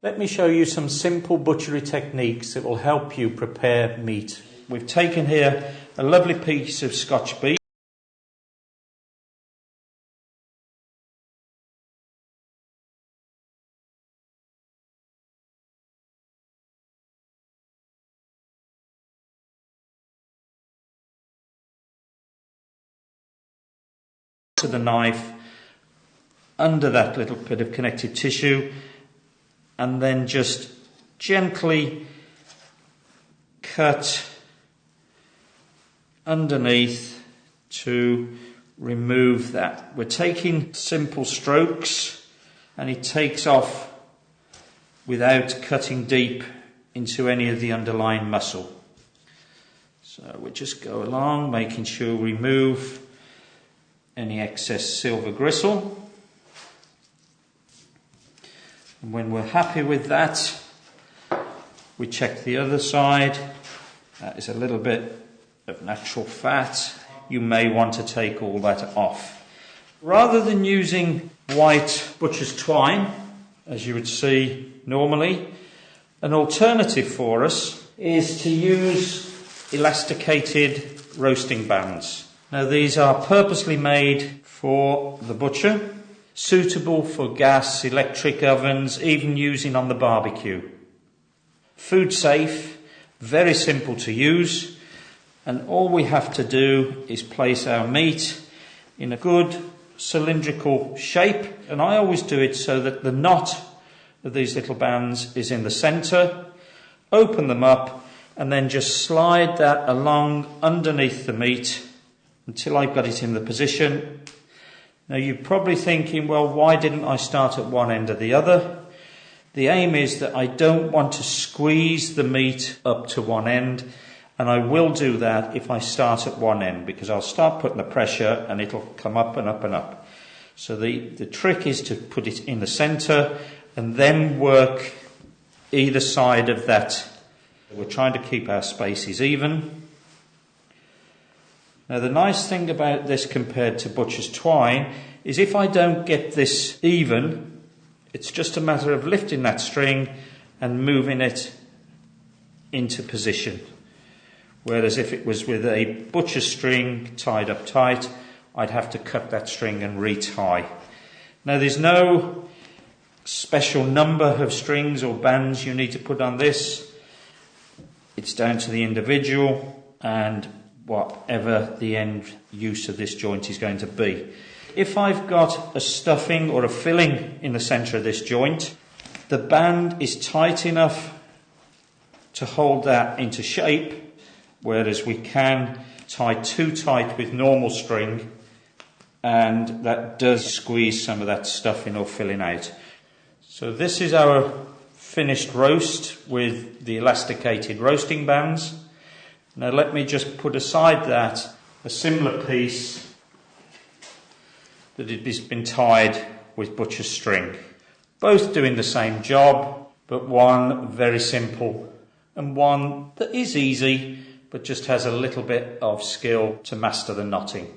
Let me show you some simple butchery techniques that will help you prepare meat. We've taken here a lovely piece of Scotch beef. To the knife under that little bit of connective tissue, and then just gently cut underneath to remove that. We're taking simple strokes, and it takes off without cutting deep into any of the underlying muscle. So we just go along, making sure we remove any excess silver gristle. And when we're happy with that, we check the other side. That is a little bit of natural fat. You may want to take all that off. Rather than using white butcher's twine, as you would see normally, an alternative for us is to use elasticated roasting bands. Now, these are purposely made for the butcher, suitable for gas, electric ovens, even using on the barbecue. Food safe, very simple to use, and all we have to do is place our meat in a good cylindrical shape, and I always do it so that the knot of these little bands is in the centre. Open them up and then just slide that along underneath the meat until I've got it in the position. Now you're probably thinking, well, why didn't I start at one end or the other? The aim is that I don't want to squeeze the meat up to one end, and I will do that if I start at one end, because I'll start putting the pressure and it'll come up and up and up. So the trick is to put it in the centre and then work either side of that. We're trying to keep our spaces even. Now the nice thing about this compared to butcher's twine is if I don't get this even, it's just a matter of lifting that string and moving it into position. Whereas if it was with a butcher's string tied up tight, I'd have to cut that string and retie. Now there's no special number of strings or bands you need to put on this. It's down to the individual and whatever the end use of this joint is going to be. If I've got a stuffing or a filling in the centre of this joint, the band is tight enough to hold that into shape, whereas we can tie too tight with normal string, and that does squeeze some of that stuffing or filling out. So this is our finished roast with the elasticated roasting bands. Now let me just put aside that a similar piece that has been tied with butcher's string. Both doing the same job, but one very simple and one that is easy but just has a little bit of skill to master the knotting.